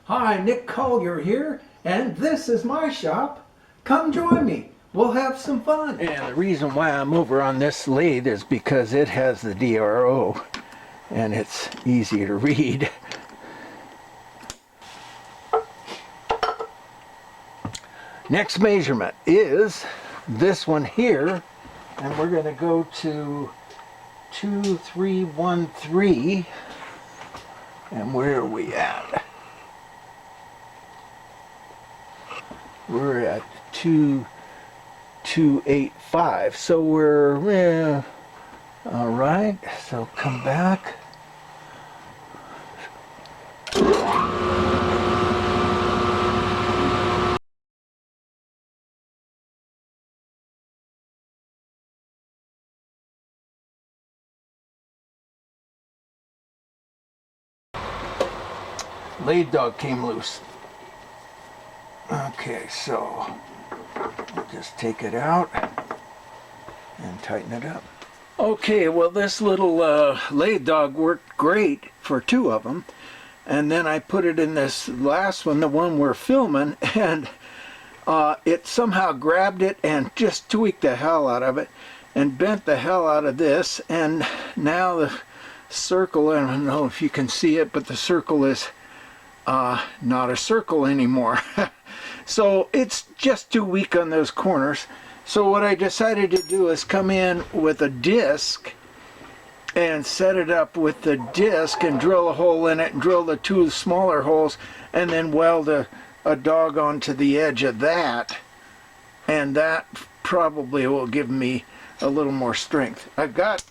Hi, Nick Collier here, and this is my shop. Come join me. We'll have some fun. And the reason why I'm over on this lathe is because it has the DRO and it's easy to read. Next measurement is this one here, and we're going to go to 2313. And where are we at? We're at 2285. So we're all right. So come back. Lathe dog came loose. Okay, so we'll just take it out and tighten it up. Okay, well this little lathe dog worked great for two of them, and then I put it in this last one, the one we're filming, and it somehow grabbed it and just tweaked the hell out of it and bent the hell out of this, and now the circle, I don't know if you can see it, but the circle is not a circle anymore. So it's just too weak on those corners. So what I decided to do is come in with a disc and set it up with the disc and drill a hole in it and drill the two smaller holes and then weld a dog onto the edge of that, and that probably will give me a little more strength. I've got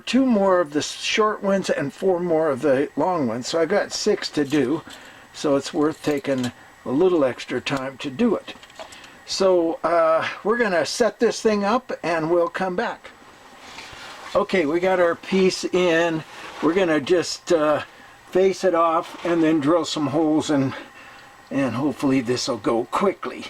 two more of the short ones and 4 more of the long ones, so I got 6 to do, so it's worth taking a little extra time to do it. So we're gonna set this thing up and we'll come back. Okay, we got our piece in. We're gonna just face it off and then drill some holes, and hopefully this will go quickly.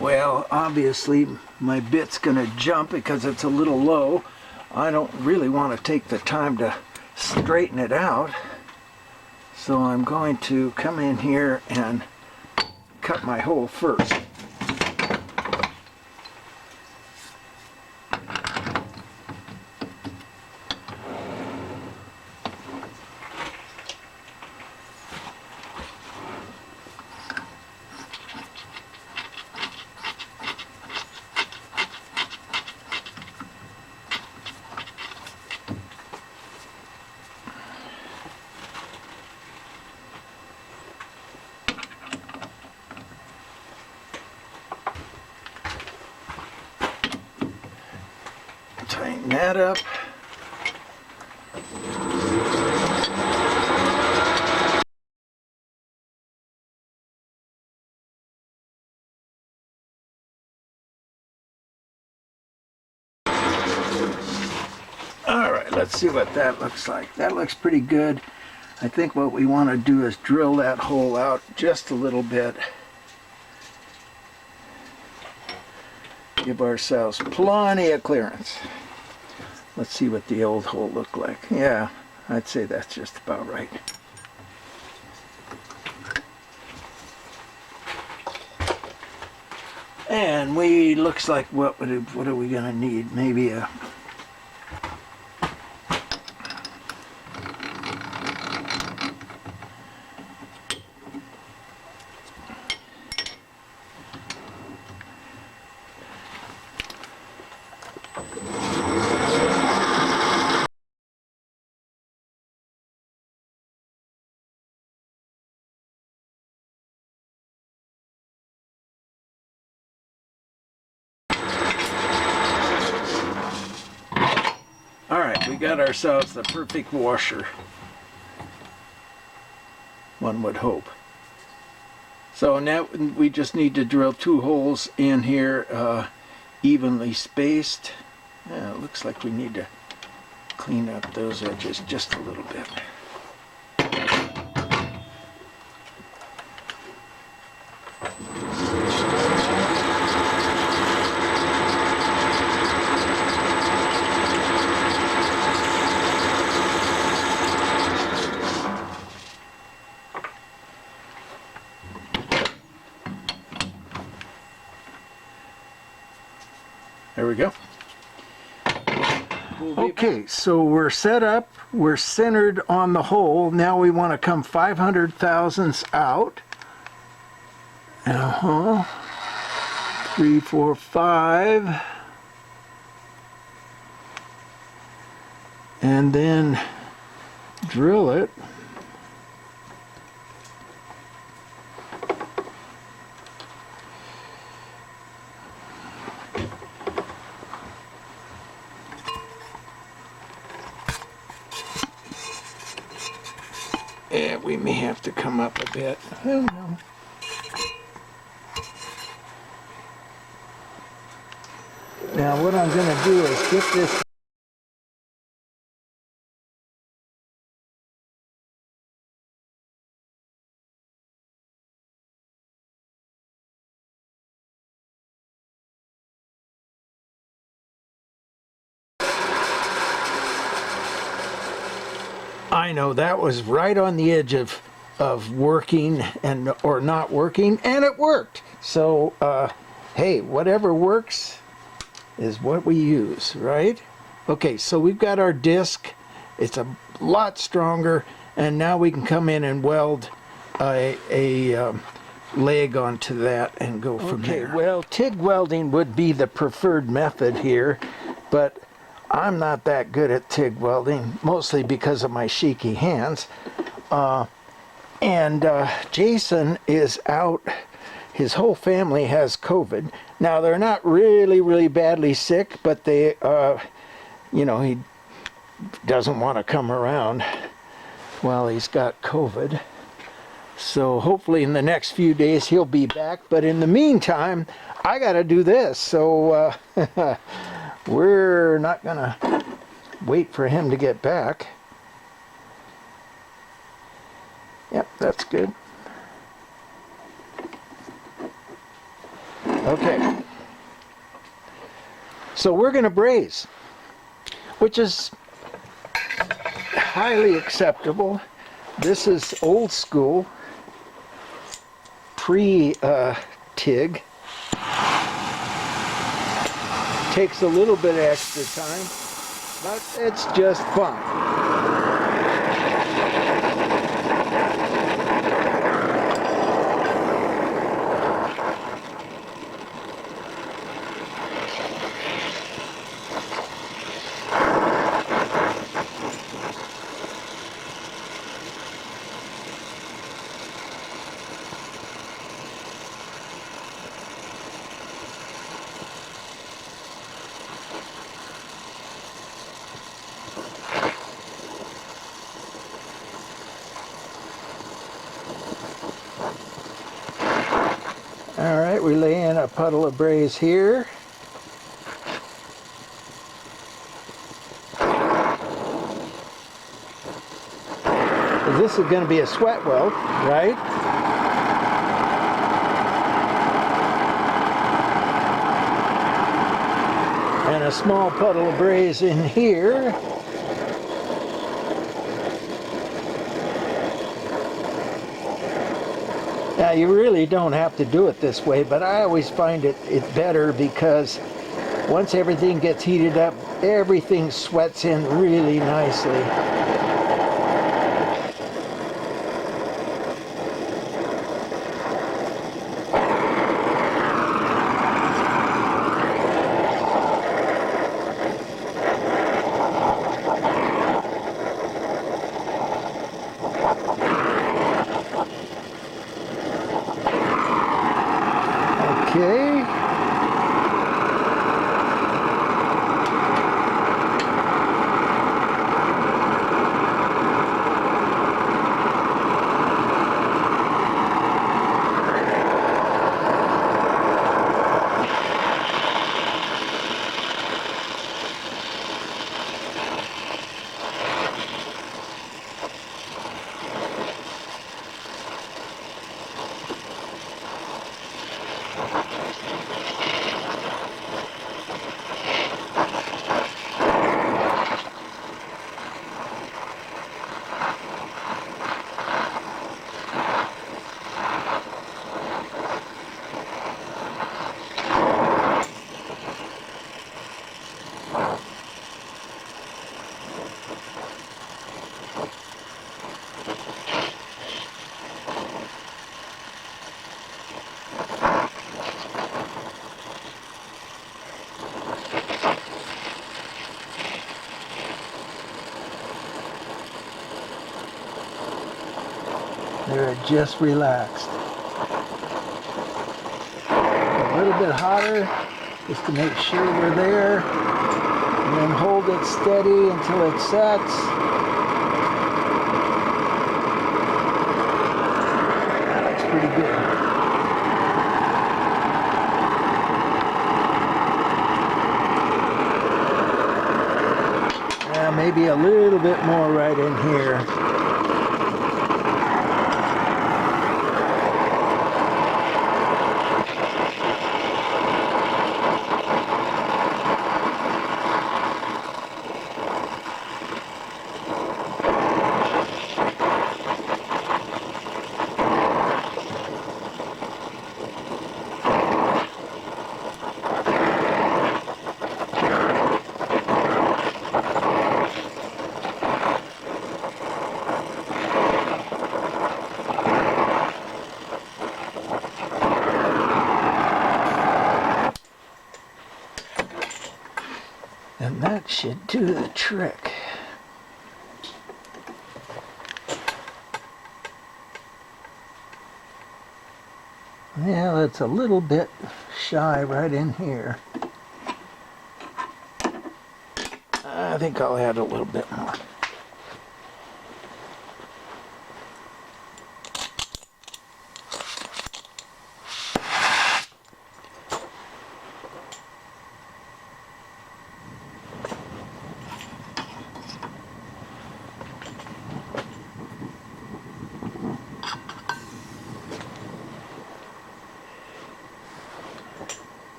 Well, obviously my bit's gonna jump because it's a little low. I don't really want to take the time to straighten it out, so I'm going to come in here and cut my hole first. Tighten that up. All right, let's see what that looks like. That looks pretty good. I think what we want to do is drill that hole out just a little bit. Give ourselves plenty of clearance. Let's see what the old hole looked like. Yeah, I'd say that's just about right. And we, looks like what are we gonna need? Maybe a we got ourselves the perfect washer, one would hope. So now we just need to drill 2 holes in here, evenly spaced. Yeah, it looks like we need to clean up those edges just a little bit. we go. Okay, so we're set up, we're centered on the hole. Now we want to come 500 thousandths out. 3, 4, 5. And then drill it. Yeah, we may have to come up a bit. I don't know. Now what I'm going to do is get this. I know that was right on the edge of working and or not working, and it worked. So hey, whatever works is what we use, right? Okay, so we've got our disc. It's a lot stronger, and now we can come in and weld a leg onto that and go from there. Okay, well, TIG welding would be the preferred method here, but I'm not that good at TIG welding, mostly because of my shaky hands. Jason is out. His whole family has COVID. Now, they're not really badly sick, but they, you know, he doesn't want to come around while he's got COVID. So hopefully in the next few days he'll be back. But in the meantime, I got to do this. So we're not going to wait for him to get back. Yep, that's good. Okay. So we're going to braze, which is highly acceptable. This is old school, pre-TIG. Takes a little bit of extra time, but it's just fun. All right, we lay in a puddle of braze here. This is going to be a sweat weld, right? And a small puddle of braze in here. Now, you really don't have to do it this way, but I always find it better because once everything gets heated up, everything sweats in really nicely. Okay. They're just relaxed. A little bit hotter, just to make sure we're there. And then hold it steady until it sets. That looks pretty good. Maybe a little bit more right in here. And that should do the trick. Yeah, that's a little bit shy right in here. I think I'll add a little bit more.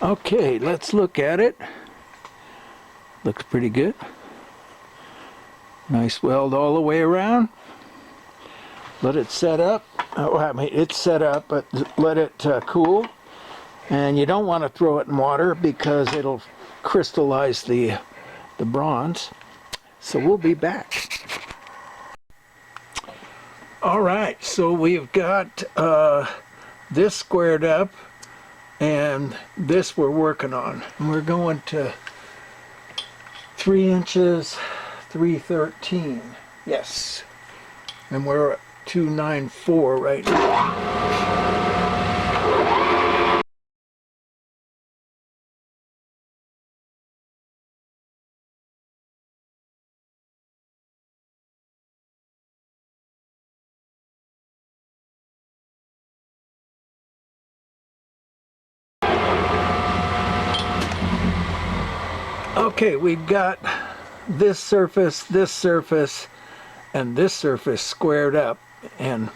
Okay, let's look at it. Looks pretty good. Nice weld all the way around. Let it set up. Oh, I mean, it's set up, but let it cool. And you don't want to throw it in water because it'll crystallize the bronze. So we'll be back. All right, so we've got this squared up, and this we're working on. And we're going to 3 inches, 313. Yes. And we're at 294 right now. Okay, we've got this surface, and this surface squared up and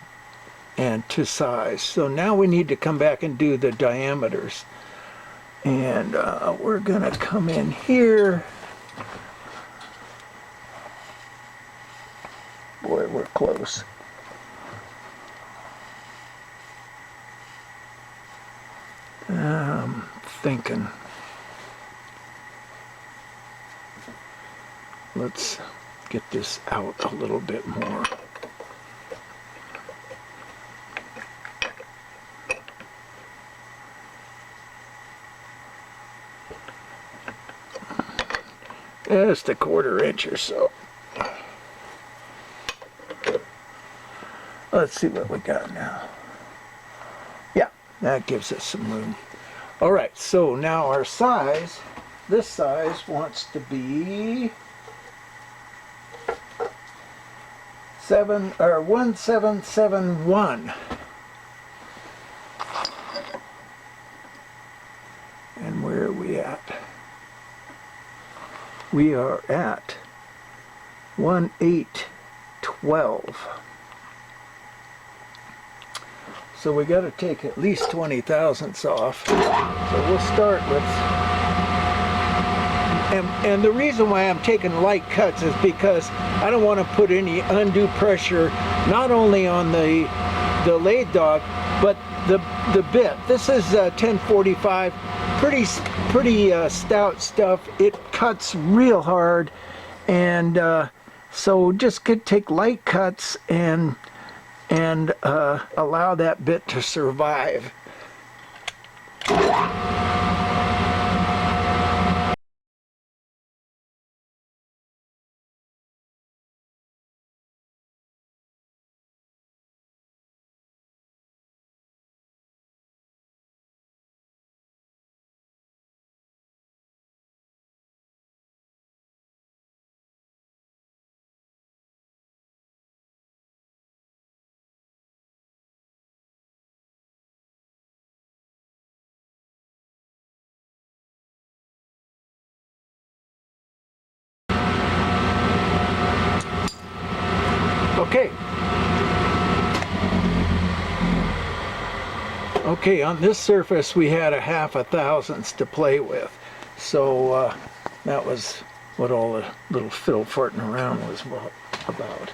to size. So now we need to come back and do the diameters. And we're gonna come in here. Boy, we're close. I'm thinking. Let's get this out a little bit more. Just a 1/4 inch or so. Let's see what we got now. Yeah, that gives us some room. All right, so now our size, this size wants to be 1771. And where are we at? We are at 1812. So we got to take at least 20 thousandths off. So we'll start with And the reason why I'm taking light cuts is because I don't want to put any undue pressure not only on the lathe dog, but the bit. This is 1045, pretty stout stuff. It cuts real hard, and so just take light cuts and allow that bit to survive. Okay. Okay, on this surface we had a 0.5 thousandths to play with. So that was what all the little fiddle farting around was about.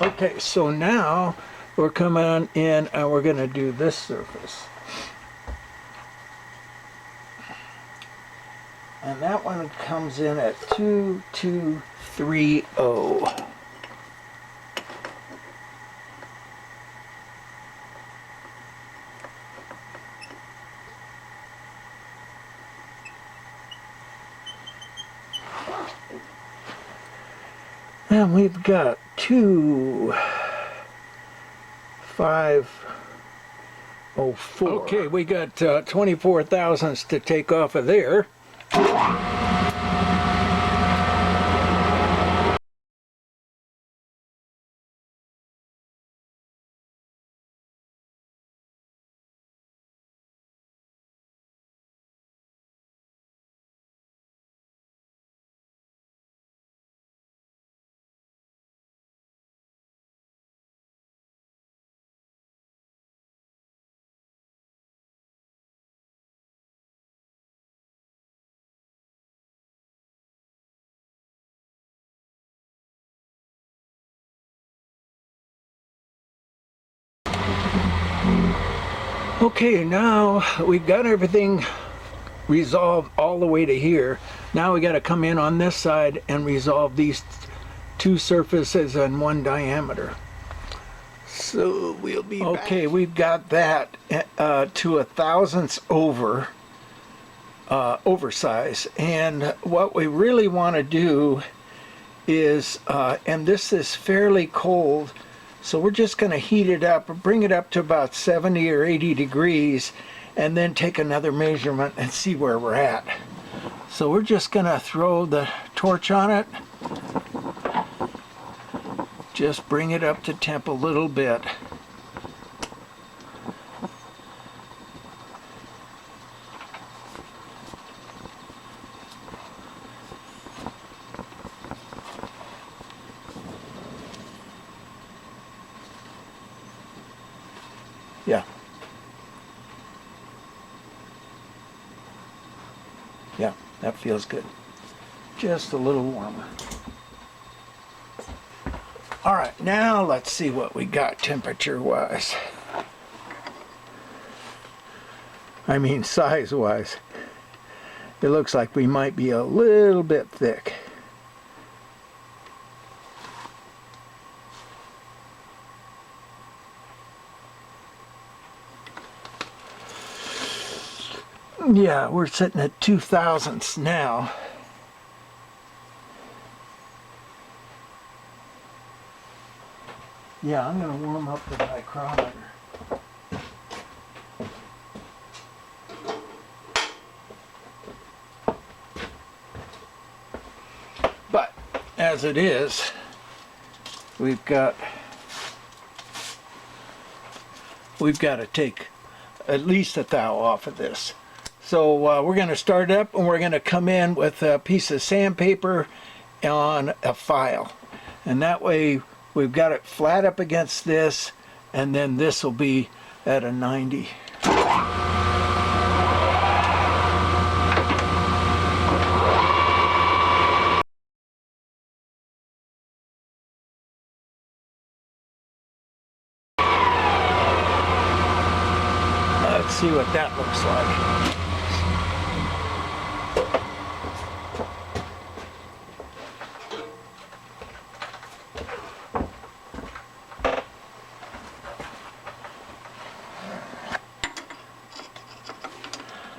Okay, so now we're coming on in and we're going to do this surface. And that one comes in at 2230. And we've got 2504. Okay, we got 24 thousandths to take off of there. Okay, now we've got everything resolved all the way to here. Now we got to come in on this side and resolve these two surfaces and one diameter. So we'll be okay. Back. We've got that to 1 thousandths over oversize, and what we really want to do is, and this is fairly cold. So we're just going to heat it up, bring it up to about 70 or 80 degrees, and then take another measurement and see where we're at. So we're just going to throw the torch on it. Just bring it up to temp a little bit. Yeah. Yeah, that feels good. Just a little warmer. All right, now let's see what we got temperature-wise. I mean size-wise. It looks like we might be a little bit thick. Yeah, we're sitting at 2 thousandths now. Yeah, I'm going to warm up the micrometer. But as it is, we've got to take at least a thou off of this. So we're going to start up and we're going to come in with a piece of sandpaper on a file. And that way we've got it flat up against this, and then this will be at a 90. see what that looks like.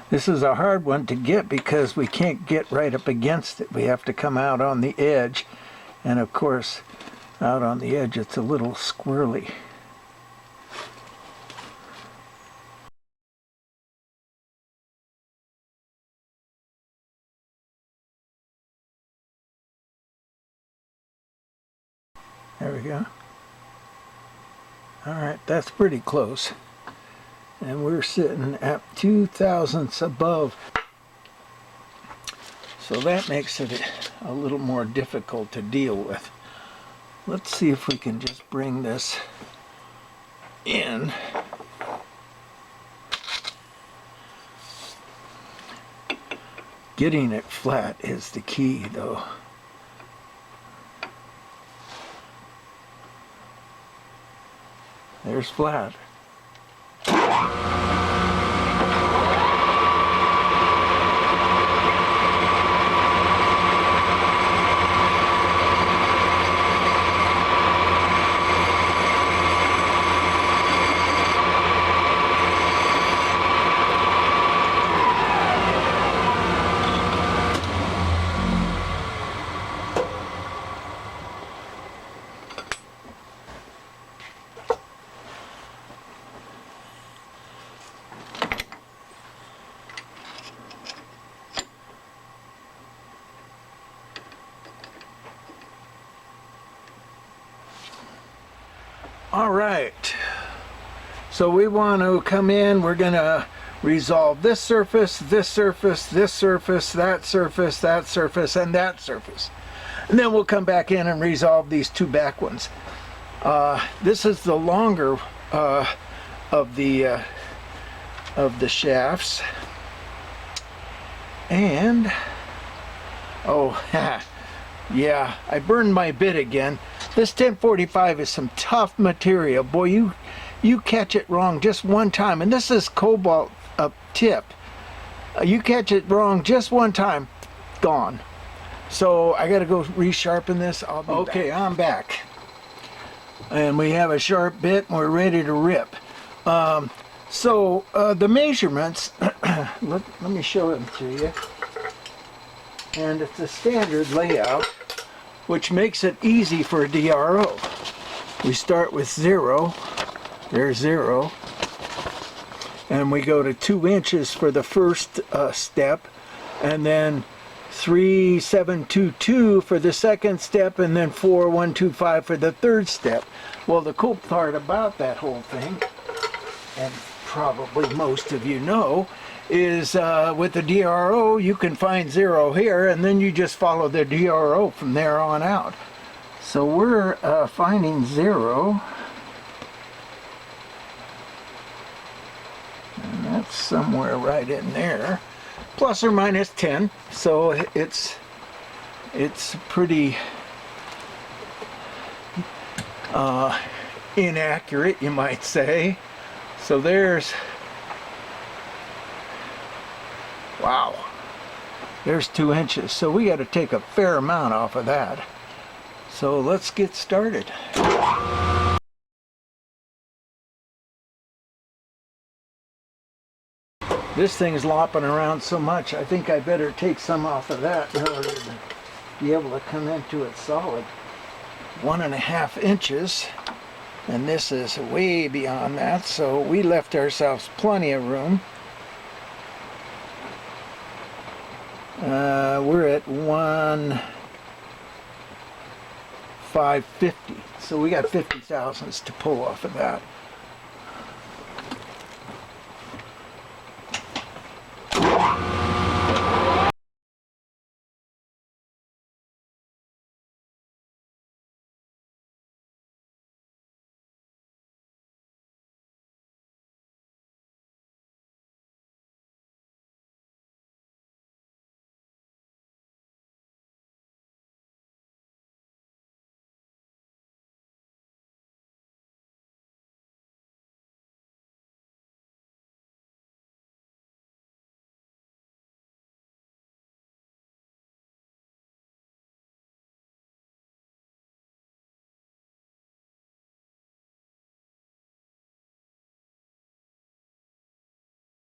This is a hard one to get because we can't get right up against it. We have to come out on the edge. And of course, out on the edge it's a little squirrely. There we go. All right, that's pretty close. And we're sitting at 2 thousandths above. So that makes it a little more difficult to deal with. Let's see if we can just bring this in. Getting it flat is the key, though. There's flat. All right, so we want to come in, we're going to resolve this surface, this surface, this surface, that surface, that surface, and that surface. And then we'll come back in and resolve these two back ones. This is the longer of the shafts. And, oh, yeah, I burned my bit again. This 1045 is some tough material. Boy, you catch it wrong just one time, and this is cobalt tip. You catch it wrong just one time, gone. So I got to go resharpen this. I'll be okay, back. I'm back. And we have a sharp bit, and we're ready to rip. So the measurements, let me show them to you. And it's a standard layout, which makes it easy for a DRO. We start with 0, there's 0, and we go to 2 inches for the first step, and then 3,722 for the second step, and then 4,125 for the third step. Well, the cool part about that whole thing, and probably most of you know, is with the DRO you can find 0 here, and then you just follow the DRO from there on out. So we're finding 0, and that's somewhere right in there, plus or minus 10. So it's pretty inaccurate, you might say. So there's, wow, there's 2 inches. So we got to take a fair amount off of that. So let's get started. This thing's lopping around so much, I think I better take some off of that in order to be able to come into it solid. 1.5 inches. And this is way beyond that, so we left ourselves plenty of room. We're at 1,550, so we got 50 thousandths to pull off of that.